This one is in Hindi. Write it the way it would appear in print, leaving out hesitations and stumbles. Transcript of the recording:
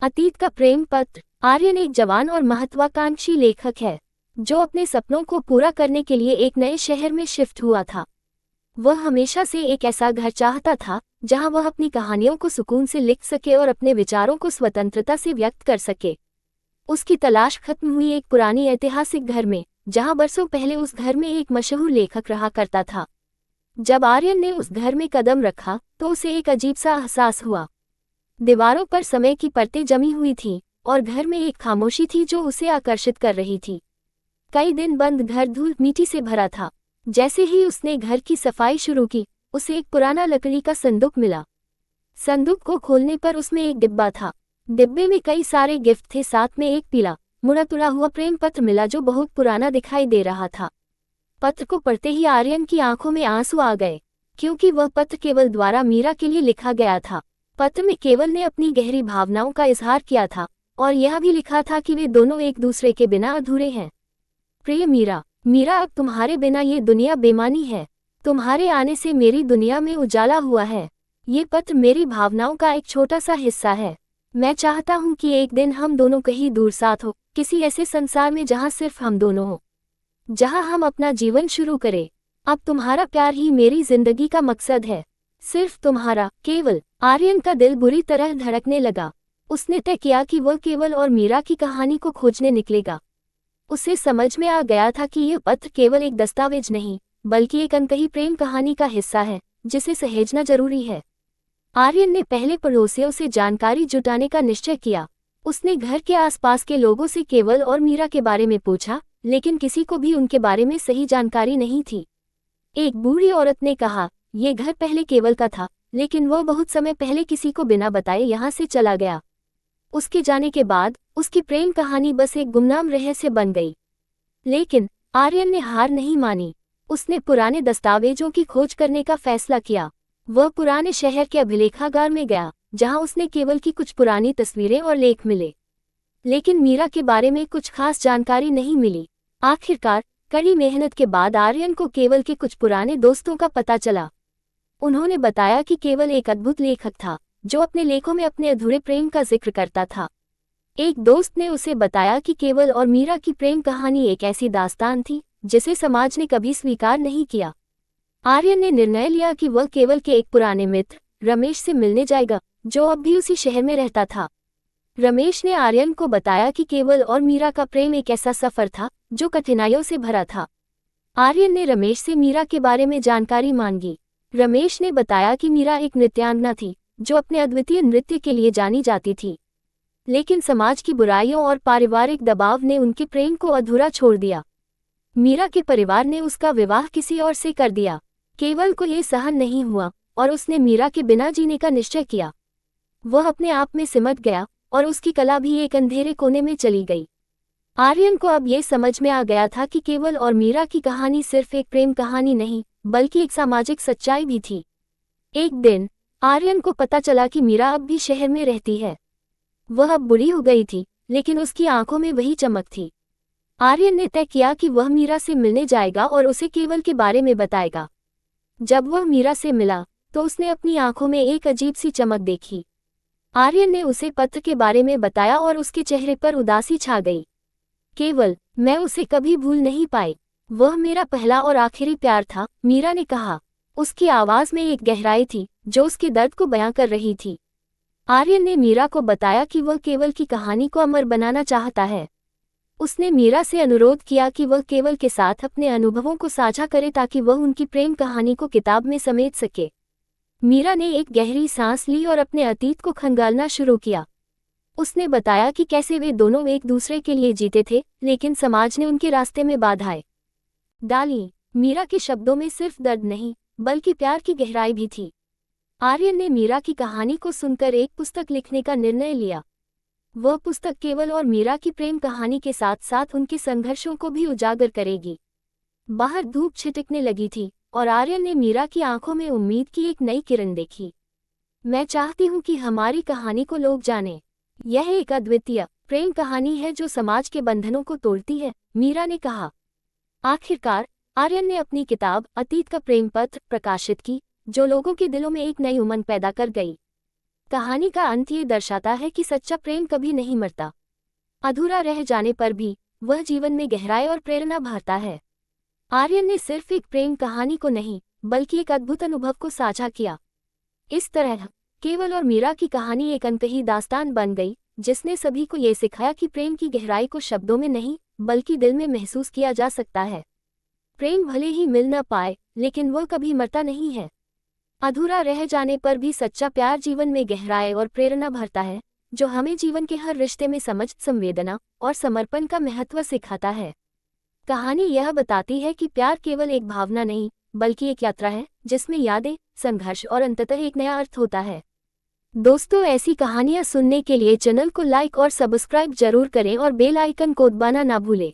अतीत का प्रेम पत्र। आर्यन एक जवान और महत्वाकांक्षी लेखक है जो अपने सपनों को पूरा करने के लिए एक नए शहर में शिफ्ट हुआ था। वह हमेशा से एक ऐसा घर चाहता था जहां वह अपनी कहानियों को सुकून से लिख सके और अपने विचारों को स्वतंत्रता से व्यक्त कर सके। उसकी तलाश खत्म हुई एक पुरानी ऐतिहासिक घर में, जहां बरसों पहले उस घर में एक मशहूर लेखक रहा करता था। जब आर्यन ने उस घर में कदम रखा तो उसे एक अजीब सा एहसास हुआ। दीवारों पर समय की परतें जमी हुई थीं और घर में एक खामोशी थी जो उसे आकर्षित कर रही थी। कई दिन बंद घर धूल मिट्टी से भरा था। जैसे ही उसने घर की सफाई शुरू की, उसे एक पुराना लकड़ी का संदूक मिला। संदूक को खोलने पर उसमें एक डिब्बा था। डिब्बे में कई सारे गिफ्ट थे, साथ में एक पीला मुड़ा तुड़ा हुआ प्रेम पत्र मिला जो बहुत पुराना दिखाई दे रहा था। पत्र को पढ़ते ही आर्यन की आंखों में आंसू आ गए, क्योंकि वह पत्र केवल द्वारा मीरा के लिए लिखा गया था। पत्र में केवल ने अपनी गहरी भावनाओं का इजहार किया था और यह भी लिखा था कि वे दोनों एक दूसरे के बिना अधूरे हैं। प्रिय मीरा, मीरा, अब तुम्हारे बिना ये दुनिया बेमानी है। तुम्हारे आने से मेरी दुनिया में उजाला हुआ है। ये पत्र मेरी भावनाओं का एक छोटा सा हिस्सा है। मैं चाहता हूँ कि एक दिन हम दोनों कहीं दूर साथ हो, किसी ऐसे संसार में जहाँ सिर्फ हम दोनों हो, जहाँ हम अपना जीवन शुरू करें। अब तुम्हारा प्यार ही मेरी जिंदगी का मकसद है, सिर्फ तुम्हारा, केवल। आर्यन का दिल बुरी तरह धड़कने लगा। उसने तय किया कि वह केवल और मीरा की कहानी को खोजने निकलेगा। उसे समझ में आ गया था कि यह पत्र केवल एक दस्तावेज नहीं, बल्कि एक अनकही प्रेम कहानी का हिस्सा है जिसे सहेजना जरूरी है। आर्यन ने पहले पड़ोसियों से जानकारी जुटाने का निश्चय किया। उसने घर के आसपास के लोगों से केवल और मीरा के बारे में पूछा, लेकिन किसी को भी उनके बारे में सही जानकारी नहीं थी। एक बूढ़ी औरत ने कहा, ये घर पहले केवल का था, लेकिन वह बहुत समय पहले किसी को बिना बताए यहाँ से चला गया। उसके जाने के बाद उसकी प्रेम कहानी बस एक गुमनाम रहस्य बन गई। लेकिन आर्यन ने हार नहीं मानी। उसने पुराने दस्तावेजों की खोज करने का फैसला किया। वह पुराने शहर के अभिलेखागार में गया, जहां उसने केवल की कुछ पुरानी तस्वीरें और लेख मिले, लेकिन मीरा के बारे में कुछ खास जानकारी नहीं मिली। आखिरकार कड़ी मेहनत के बाद आर्यन को केवल के कुछ पुराने दोस्तों का पता चला। उन्होंने बताया कि केवल एक अद्भुत लेखक था जो अपने लेखों में अपने अधूरे प्रेम का जिक्र करता था। एक दोस्त ने उसे बताया कि केवल और मीरा की प्रेम कहानी एक ऐसी दास्तान थी जिसे समाज ने कभी स्वीकार नहीं किया। आर्यन ने निर्णय लिया कि वह केवल के एक पुराने मित्र रमेश से मिलने जाएगा, जो अब भी उसी शहर में रहता था। रमेश ने आर्यन को बताया कि केवल और मीरा का प्रेम एक ऐसा सफर था जो कठिनाइयों से भरा था। आर्यन ने रमेश से मीरा के बारे में जानकारी मांगी। रमेश ने बताया कि मीरा एक नृत्यांगना थी जो अपने अद्वितीय नृत्य के लिए जानी जाती थी, लेकिन समाज की बुराइयों और पारिवारिक दबाव ने उनके प्रेम को अधूरा छोड़ दिया। मीरा के परिवार ने उसका विवाह किसी और से कर दिया। केवल को ये सहन नहीं हुआ और उसने मीरा के बिना जीने का निश्चय किया। वह अपने आप में सिमट गया और उसकी कला भी एक अंधेरे कोने में चली गई। आर्यन को अब ये समझ में आ गया था कि केवल और मीरा की कहानी सिर्फ एक प्रेम कहानी नहीं, बल्कि एक सामाजिक सच्चाई भी थी। एक दिन आर्यन को पता चला कि मीरा अब भी शहर में रहती है। वह अब बुरी हो गई थी, लेकिन उसकी आंखों में वही चमक थी। आर्यन ने तय किया कि वह मीरा से मिलने जाएगा और उसे केवल के बारे में बताएगा। जब वह मीरा से मिला तो उसने अपनी आंखों में एक अजीब सी चमक देखी। आर्यन ने उसे पत्र के बारे में बताया और उसके चेहरे पर उदासी छा गई। केवल, मैं उसे कभी भूल नहीं पाई। वह मेरा पहला और आखिरी प्यार था, मीरा ने कहा। उसकी आवाज में एक गहराई थी जो उसके दर्द को बयां कर रही थी। आर्यन ने मीरा को बताया कि वह केवल की कहानी को अमर बनाना चाहता है। उसने मीरा से अनुरोध किया कि वह केवल के साथ अपने अनुभवों को साझा करे ताकि वह उनकी प्रेम कहानी को किताब में समेट सके। मीरा ने एक गहरी सांस ली और अपने अतीत को खंगालना शुरू किया। उसने बताया कि कैसे वे दोनों एक दूसरे के लिए जीते थे, लेकिन समाज ने उनके रास्ते में बाधाएं डाली। मीरा के शब्दों में सिर्फ दर्द नहीं, बल्कि प्यार की गहराई भी थी। आर्यन ने मीरा की कहानी को सुनकर एक पुस्तक लिखने का निर्णय लिया। वह पुस्तक केवल और मीरा की प्रेम कहानी के साथ साथ उनके संघर्षों को भी उजागर करेगी। बाहर धूप छिटकने लगी थी और आर्यन ने मीरा की आंखों में उम्मीद की एक नई किरण देखी। मैं चाहती हूँ कि हमारी कहानी को लोग जाने। यह एक अद्वितीय प्रेम कहानी है जो समाज के बंधनों को तोड़ती है, मीरा ने कहा। आखिरकार आर्यन ने अपनी किताब अतीत का प्रेम पत्र प्रकाशित की, जो लोगों के दिलों में एक नई उमंग पैदा कर गई। कहानी का अंत ये दर्शाता है कि सच्चा प्रेम कभी नहीं मरता। अधूरा रह जाने पर भी वह जीवन में गहराई और प्रेरणा भरता है। आर्यन ने सिर्फ एक प्रेम कहानी को नहीं, बल्कि एक अद्भुत अनुभव को साझा किया। इस तरह केवल और मीरा की कहानी एक अनकही दास्तान बन गई, जिसने सभी को ये सिखाया कि प्रेम की गहराई को शब्दों में नहीं, बल्कि दिल में महसूस किया जा सकता है। प्रेम भले ही मिल न पाए, लेकिन वह कभी मरता नहीं है। अधूरा रह जाने पर भी सच्चा प्यार जीवन में गहराई और प्रेरणा भरता है, जो हमें जीवन के हर रिश्ते में समझ, संवेदना और समर्पण का महत्व सिखाता है। कहानी यह बताती है कि प्यार केवल एक भावना नहीं, बल्कि एक यात्रा है, जिसमें यादें, संघर्ष और अंततः एक नया अर्थ होता है। दोस्तों, ऐसी कहानियां सुनने के लिए चैनल को लाइक और सब्सक्राइब जरूर करें और बेल आइकन को दबाना ना भूलें।